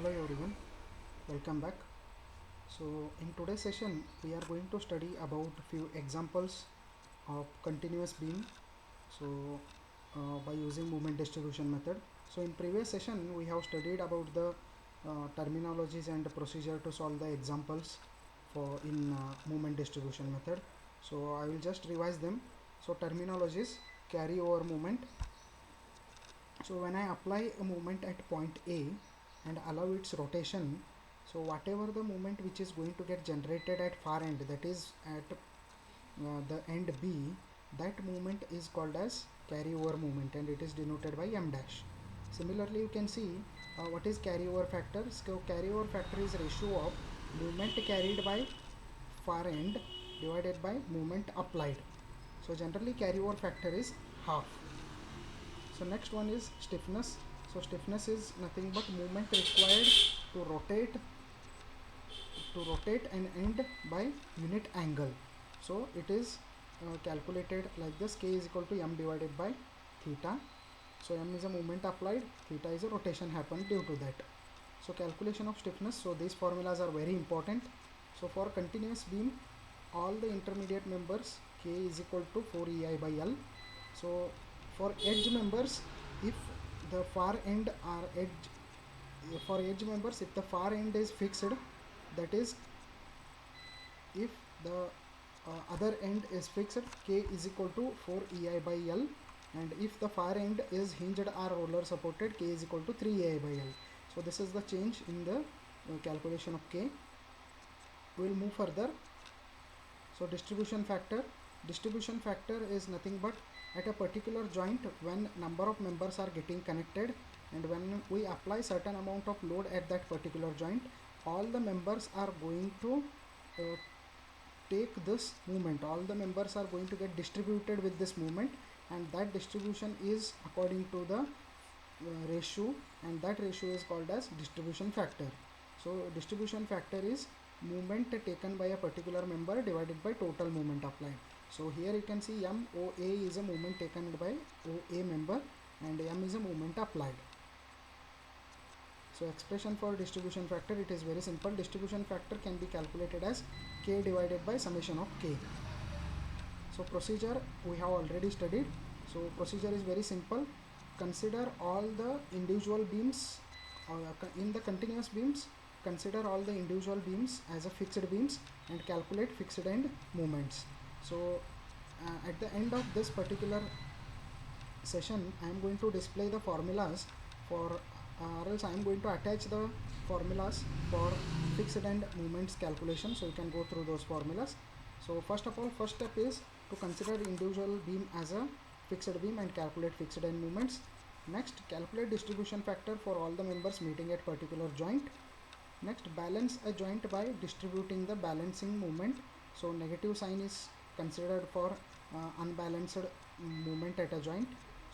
Hello everyone, welcome back. So in today's session we are going to study about few examples of continuous beam. So by using moment distribution method. So in previous session we have studied about the terminologies and procedure to solve the examples for in moment distribution method. So I will just revise them. So terminologies: carry over moment. So when I apply a moment at point A and allow its rotation, so whatever the moment which is going to get generated at far end, that is at the end B, that moment is called as carryover moment and it is denoted by m dash. Similarly, you can see what is carryover factor. So carryover factor is ratio of moment carried by far end divided by moment applied. So generally carryover factor is half. So next one is stiffness. So stiffness is nothing but movement required to rotate an end by unit angle. So it is calculated like this: k is equal to m divided by theta. So m is a movement applied, theta is a rotation happened due to that. So calculation of stiffness, so these formulas are very important. So for continuous beam, all the intermediate members, k is equal to 4ei by L. So for edge members, if the far end are edge, for edge members, if the far end is fixed, that is if the other end is fixed, k is equal to 4ei by L, and if the far end is hinged or roller supported, k is equal to 3ei by L. So this is the change in the calculation of k. We will move further. So distribution factor is nothing but at a particular joint when number of members are getting connected, and when we apply certain amount of load at that particular joint, all the members are going to take this movement. All the members are going to get distributed with this movement, and that distribution is according to the ratio, and that ratio is called as distribution factor. So distribution factor is movement taken by a particular member divided by total movement applied. So here you can see MOA is a movement taken by OA member and M is a movement applied. So expression for distribution factor, it is very simple. Distribution factor can be calculated as K divided by summation of K. So procedure we have already studied. So procedure is very simple. Consider all the individual beams in the continuous beams. Consider all the individual beams as a fixed beams and calculate fixed end moments. So at the end of this particular session, I am going to display the formulas for or else I am going to attach the formulas for fixed end moments calculation, so you can go through those formulas. So first of all, first step is to consider individual beam as a fixed beam and calculate fixed end moments. Next, calculate distribution factor for all the members meeting at particular joint. Next, balance a joint by distributing the balancing moment. So negative sign is considered for unbalanced moment at a joint.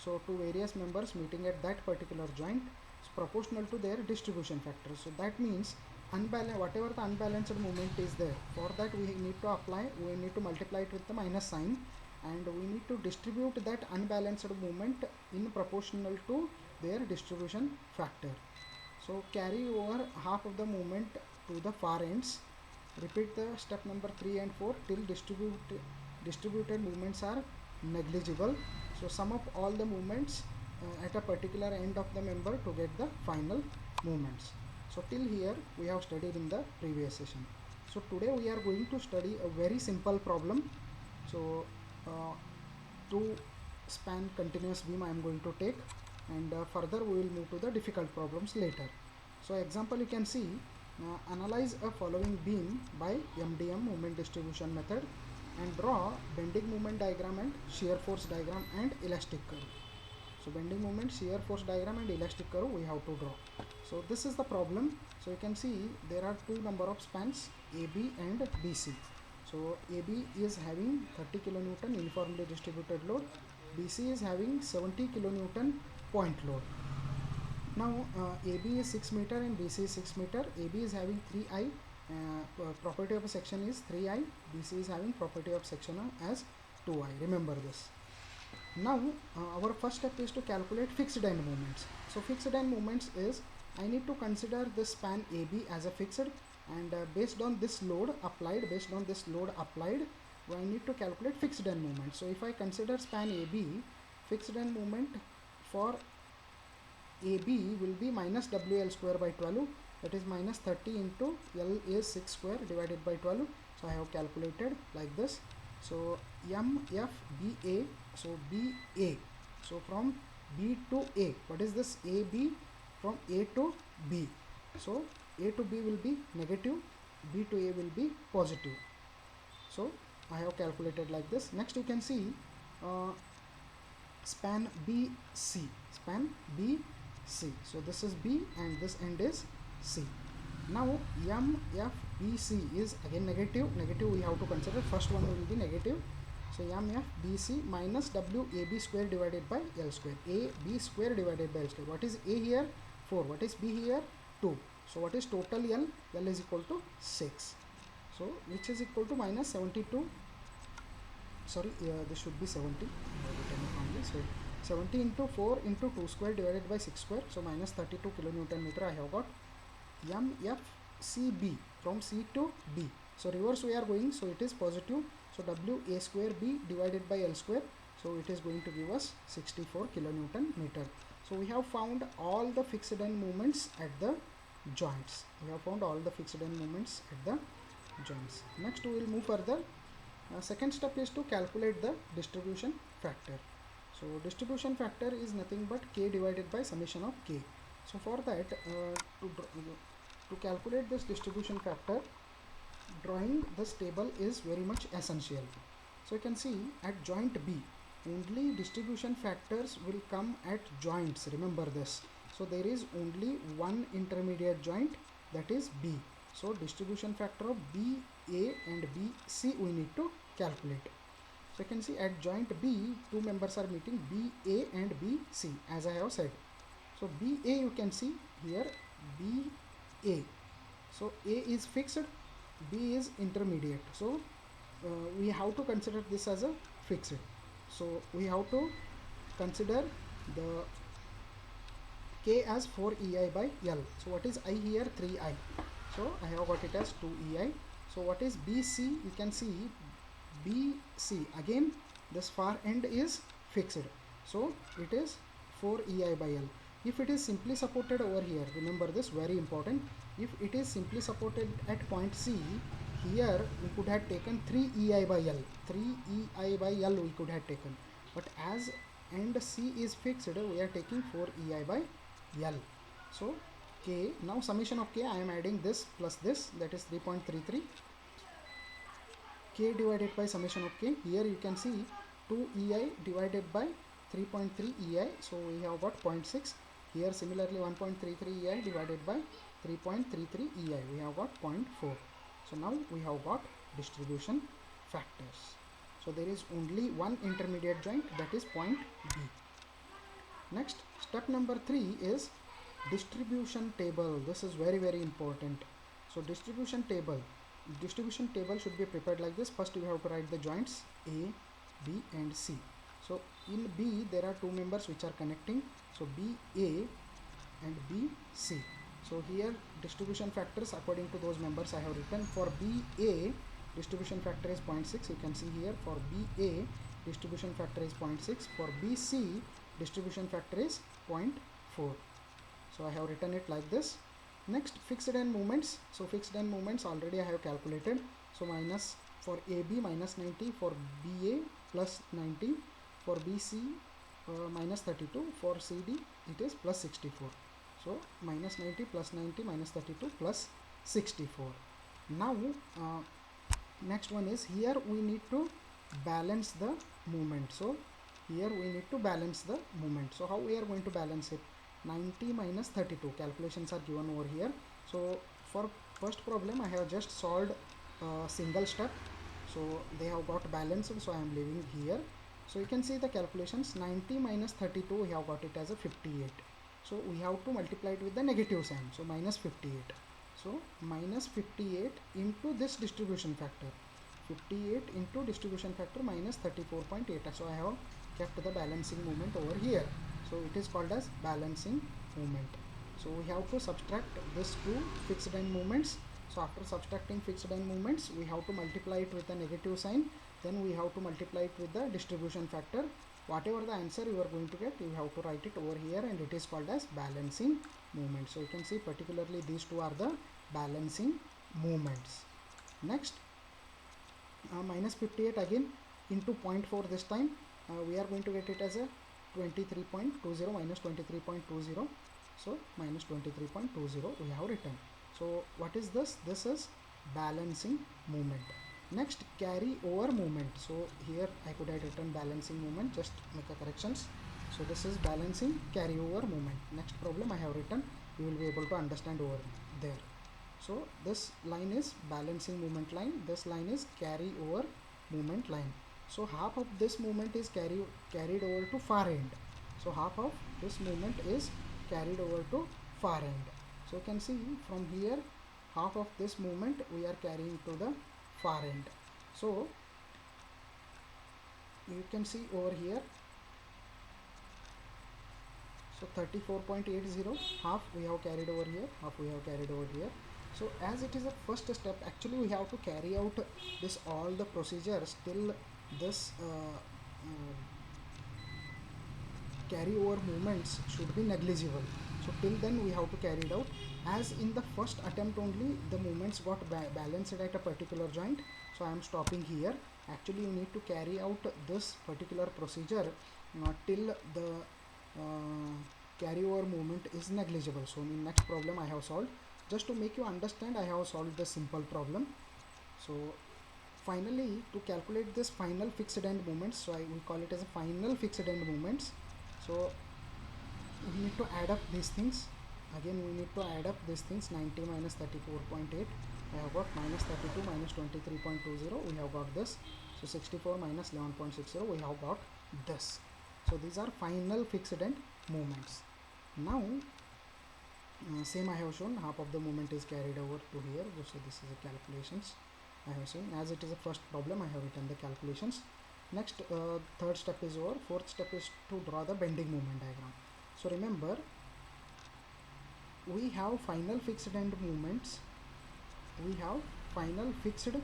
So to various members meeting at that particular joint is proportional to their distribution factor. So that means whatever the unbalanced moment is there, for that we need to multiply it with the minus sign, and we need to distribute that unbalanced moment in proportional to their distribution factor. So carry over half of the moment to the far ends. Repeat the step number 3 and 4 till distributed movements are negligible. So sum up all the movements at a particular end of the member to get the final movements. So till here we have studied in the previous session. So today we are going to study a very simple problem. So two span continuous beam I am going to take, and further we will move to the difficult problems later. So example, you can see, analyze a following beam by MDM moment distribution method and draw bending moment diagram and shear force diagram and elastic curve. So bending moment, shear force diagram and elastic curve we have to draw. So this is the problem. So you can see there are two number of spans, AB and BC. So AB is having 30 kilonewton uniformly distributed load, BC is having 70 kilonewton point load. Now AB is 6 meter and BC is 6 meter. AB is having 3i, property of a section is 3i, BC is having property of section as 2i. Remember this. Now our first step is to calculate fixed end moments. So fixed end moments is, I need to consider the span AB as a fixed, and based on this load applied, I need to calculate fixed end moment. So if I consider span AB, fixed end moment for AB will be minus WL square by 12, that is minus 30 into L is 6 square divided by 12. So I have calculated like this. So MFBA, so BA, so from B to A, what is this AB? From A to B, so A to B will be negative, B to A will be positive. So I have calculated like this. Next you can see span BC, so this is B and this end is C. Now MFBC is again negative, we have to consider first one will be negative. So MFBC minus WAB square divided by L square, AB square divided by L square. What is A here? 4. What is B here? 2. So what is total L? L is equal to 6. So which is equal to minus 72. Sorry, this should be 70. So 70 into 4 into 2 square divided by 6 square. So minus 32 kilonewton meter I have got. MFCB from C to B. So reverse we are going, so it is positive. So WA square B divided by L square. So it is going to give us 64 kilonewton meter. So we have found all the fixed end moments at the joints. Next we will move further. Second step is to calculate the distribution factor. So distribution factor is nothing but K divided by summation of K. So for that, to calculate this distribution factor, drawing this table is very much essential. So you can see at joint B, only distribution factors will come at joints, remember this. So there is only one intermediate joint, that is B. So distribution factor of BA and BC we need to calculate. So you can see at joint B, two members are meeting, BA and BC, as I have said. So BA you can see here, BA. So A is fixed, B is intermediate. So we have to consider this as a fixed. So we have to consider the K as 4EI by L. So what is I here? 3I. So I have got it as 2EI. So what is BC? You can see BC, again this far end is fixed. So it is 4EI by L. If it is simply supported over here, remember this, very important. If it is simply supported at point C, here we could have taken 3EI by L. 3EI by L we could have taken. But as end C is fixed, we are taking 4EI by L. So K, now summation of K, I am adding this plus this, that is 3.33. K divided by summation of K, here you can see 2EI divided by 3.3 EI, so we have got 0.6. Here similarly 1.33 EI divided by 3.33 EI, we have got 0.4. So now we have got distribution factors. So there is only one intermediate joint, that is point B. Next, step number 3 is distribution table. This is very important. So distribution table should be prepared like this. First we have to write the joints A, B and C. So in B there are two members which are connecting, so BA and BC. So here distribution factors according to those members I have written. For BA distribution factor is 0.6, you can see here. For BA distribution factor is 0.6, for BC distribution factor is 0.4. So I have written it like this. Next, fixed end moments. So fixed end moments already I have calculated. So minus for AB minus 90, for BA plus 90, for BC minus 32, for CD it is plus 64. So minus 90 plus 90 minus 32 plus 64. Now next one is, here we need to balance the movement. So here we need to balance the movement. So how we are going to balance it? 90 minus 32, calculations are given over here. So for first problem I have just solved a single step, so they have got balanced, so I am leaving here. So you can see the calculations, 90 minus 32 we have got it as a 58. So we have to multiply it with the negative sign, so minus 58. So minus 58 into this distribution factor, 58 into distribution factor minus 34.8. So I have kept the balancing moment over here. So it is called as balancing moment. So we have to subtract this two fixed end moments. So after subtracting fixed end moments, we have to multiply it with a negative sign. Then we have to multiply it with the distribution factor. Whatever the answer you are going to get, you have to write it over here, and it is called as balancing moment. So you can see particularly these two are the balancing moments. Next, minus 58 again into 0.4 this time. We are going to get it as a 23.20 minus 23.20. So minus 23.20 we have written. So what is this? This is balancing moment. Next, carry over moment. So here I could have written balancing moment, just make a corrections. So this is balancing carry over moment. Next problem I have written, you will be able to understand over there. So this line is balancing moment line, this line is carry over moment line. So half of this moment is carried over to far end. So half of this moment is carried over to far end. So you can see from here half of this moment we are carrying to the far end. So you can see over here, so 34.80, half we have carried over here, half we have carried over here. So as it is a first step, actually we have to carry out this all the procedures till this carry over movements should be negligible. So till then we have to carry it out. As in the first attempt only the movements got balanced at a particular joint, so I am stopping here. Actually you need to carry out this particular procedure till the carry over movement is negligible. So in next problem I have solved. Just to make you understand, I have solved the simple problem. So finally, to calculate this final fixed end moments, so we call it as a final fixed end moments. So we need to add up these things. Again we need to add up these things. 90 minus 34.8, I have got minus 32 minus 23.20, we have got this. So 64 minus 11.60, we have got this. So these are final fixed end moments. Now same I have shown, half of the moment is carried over to here. So this is the calculations I have seen. As it is a first problem, I have written the calculations. Next, third step is over. Fourth step is to draw the bending moment diagram. So remember, we have final fixed end movements. We have final fixed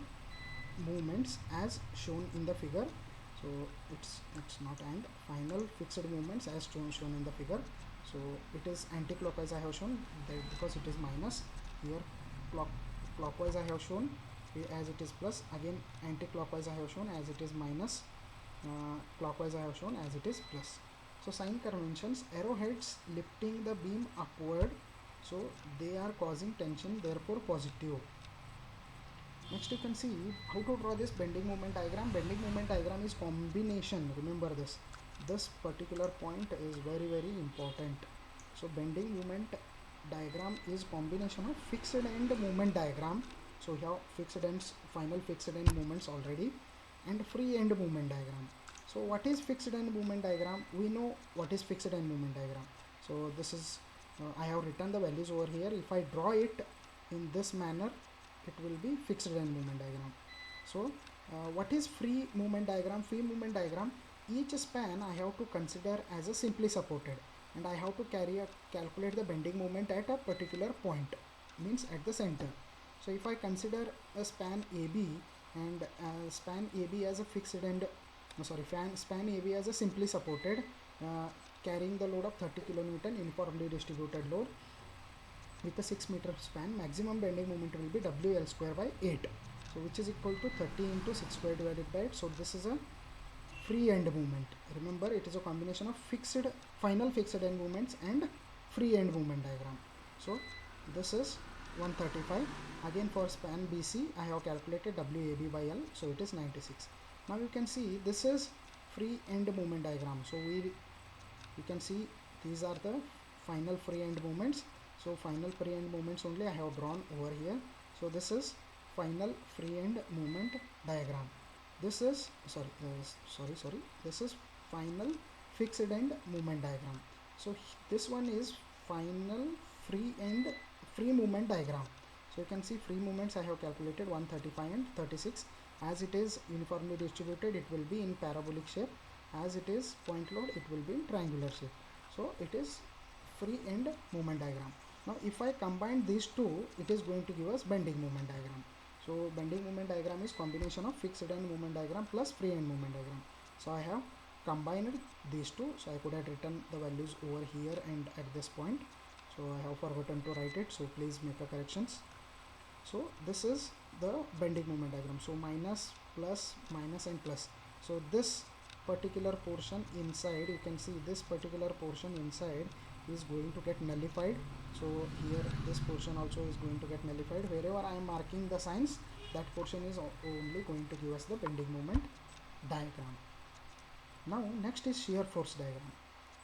movements as shown in the figure. So it's not and final fixed movements as shown in the figure. So it is anti-clockwise I have shown because it is minus. Here clockwise I have shown as it is plus. Again anti-clockwise I have shown as it is minus. Clockwise I have shown as it is plus. So sign conventions: arrowheads lifting the beam upward, so they are causing tension, therefore positive. Next you can see how to draw this bending moment diagram. Bending moment diagram is combination, remember this particular point is very important. So bending moment diagram is combination of fixed end moment diagram. So we have fixed ends, final fixed end moments already, and free end moment diagram. So what is fixed end moment diagram? We know what is fixed end moment diagram. So this is I have written the values over here. If I draw it in this manner, it will be fixed end moment diagram. So what is free movement diagram? Free movement diagram, each span I have to consider as a simply supported, and I have to calculate the bending moment at a particular point, means at the center. So if I consider a span AB and span AB as a fixed end, span AB as a simply supported, carrying the load of 30 kN uniformly distributed load with a 6 meter span, maximum bending moment will be WL square by 8. So which is equal to 30 into 6 square divided by 8. So this is a free end movement. Remember, it is a combination of final fixed end movements and free end movement diagram. So this is 135. Again for span BC, I have calculated WAB by L, so it is 96. Now you can see this is free end movement diagram. So you can see these are the final free end movements. So final free end movements only I have drawn over here. So this is final free end movement diagram. This is this is final fixed end movement diagram. So this one is final free movement diagram. So you can see free movements I have calculated 135 and 36. As it is uniformly distributed, it will be in parabolic shape, as it is point load, it will be in triangular shape. So it is free end movement diagram. Now if I combine these two, it is going to give us bending movement diagram. So bending movement diagram is combination of fixed end movement diagram plus free end movement diagram. So I have combined these two, so I could have written the values over here and at this point. So I have forgotten to write it, so please make a corrections. So this is the bending moment diagram. So minus, plus, minus and plus. So this particular portion inside, you can see this particular portion inside is going to get nullified. So here this portion also is going to get nullified. Wherever I am marking the signs, that portion is only going to give us the bending moment diagram. Now next is shear force diagram.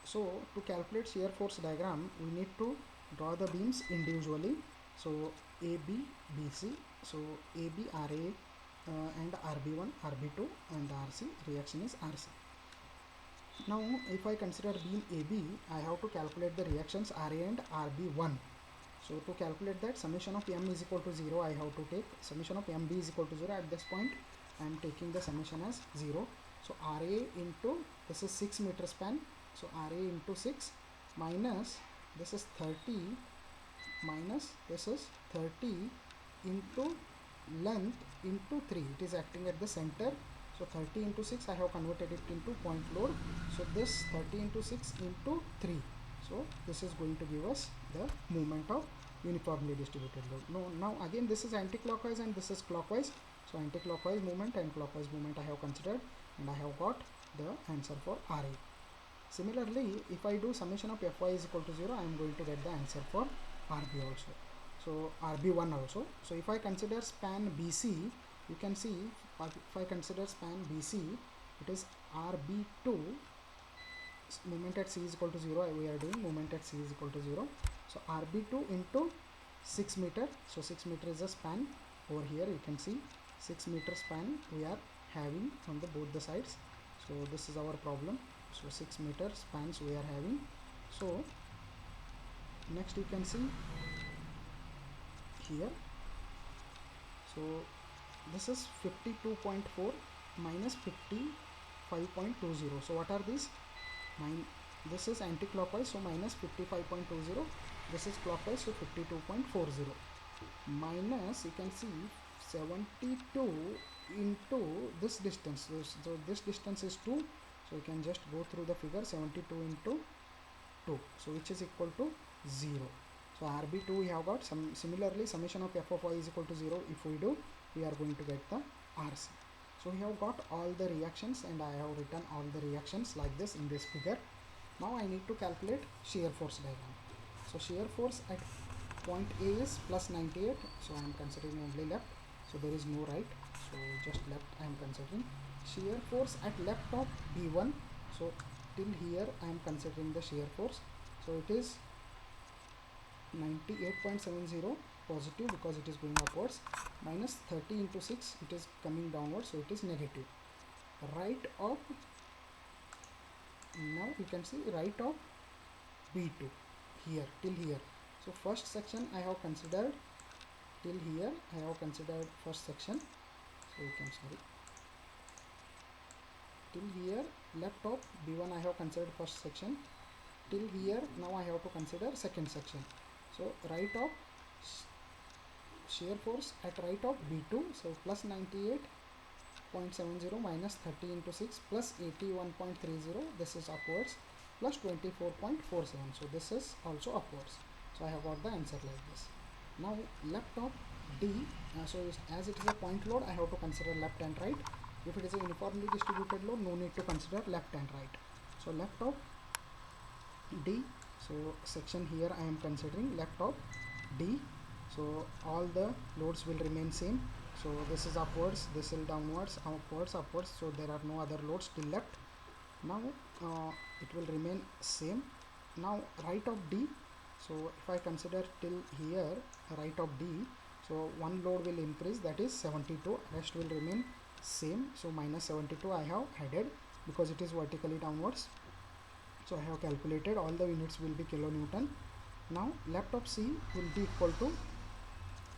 So to calculate shear force diagram, we need to draw the beams individually. So AB, BC, so AB, RA and RB1, RB2 and RC, reaction is RC. Now if I consider beam AB, I have to calculate the reactions RA and RB1. So to calculate that, summation of M is equal to 0, I have to take summation of MB is equal to 0. At this point I am taking the summation as 0. So RA into, this is 6 meter span, so RA into 6 minus this is 30 minus this is 30 into length into 3, it is acting at the center. So 30 into 6, I have converted it into point load. So this 30 into 6 into 3. So this is going to give us the movement of uniformly distributed load. Now again this is anti-clockwise and this is clockwise. So anti-clockwise movement and clockwise movement I have considered, and I have got the answer for RA. Similarly, if I do summation of Fy is equal to 0, I am going to get the answer for RB also. So RB1 also. So if I consider span BC, you can see if I consider span BC, it is RB2, moment at C is equal to 0, we are doing moment at C is equal to 0. So RB2 into 6 meter, so 6 meter is a span. Over here you can see 6 meter span we are having on the both the sides. So this is our problem. So 6 meter spans we are having. So next you can see here, so this is 52.4 minus 55.20. so what are these? This is anti-clockwise, so minus 55.20, this is clockwise, so 52.40 minus, you can see 72 into this distance. So this distance is 2, so you can just go through the figure, 72 into 2, so which is equal to 0. So RB2 we have got. Similarly summation of F of Y is equal to 0, if we do, we are going to get the RC. So we have got all the reactions, and I have written all the reactions like this in this figure. Now I need to calculate shear force diagram. So shear force at point A is plus 98, so I am considering only left, so there is no right, so just left I am considering. Shear force at left of B1, so till here I am considering the shear force, so it is 98.70 positive because it is going upwards, minus 30 into 6, it is coming downwards, so it is negative. Right of, now you can see right of B2 here till here. So first section I have considered till here, I have considered first section, so you can till here left of B1 I have considered first section, till here now I have to consider second section. So right of shear force at right of B2, so plus 98.70 minus 30 into 6 plus 81.30, this is upwards, plus 24.47, so this is also upwards. So I have got the answer like this. Now left of D, so as it is a point load, I have to consider left and right. If it is a uniformly distributed load, no need to consider left and right. So left of D, so section here I am considering left of D, so all the loads will remain same. So this is upwards, this is downwards, upwards, upwards, so there are no other loads till left. Now it will remain same. Now right of D, so if I consider till here right of D, so one load will increase, that is 72, rest will remain same, so minus 72 I have added because it is vertically downwards. So I have calculated, all the units will be kilonewton. Now left of C will be equal to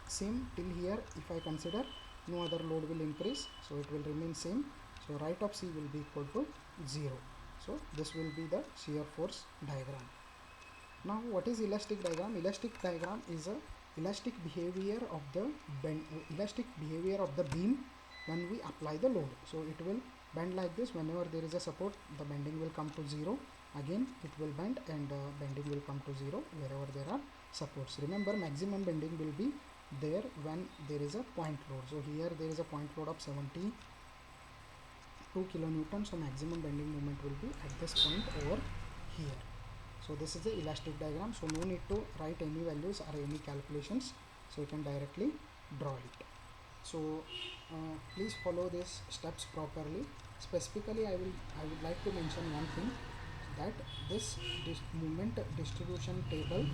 same till here, if I consider no other load will increase, so it will remain same, so right of C will be equal to 0. So this will be the shear force diagram. Now what is elastic diagram? Elastic diagram is a elastic behavior of the elastic behavior of the beam when we apply the load. So it will bend like this. Whenever there is a support, the bending will come to 0. Again it will bend, and bending will come to 0 wherever there are supports. Remember, maximum bending will be there when there is a point load. So here there is a point load of 72 kilonewton, so maximum bending moment will be at this point over here. So this is the elastic diagram, so no need to write any values or any calculations, so you can directly draw it. So please follow these steps properly. Specifically I would like to mention one thing, that this moment distribution table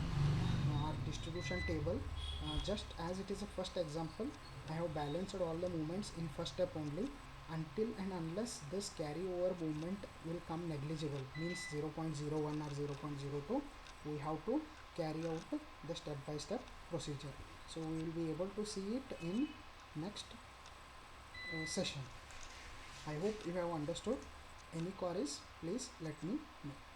just as it is a first example, I have balanced all the movements in first step only. Until and unless this carryover movement will come negligible, means 0.01 or 0.02, we have to carry out the step by step procedure. So we will be able to see it in next session. I hope you have understood. Any queries, please let me know.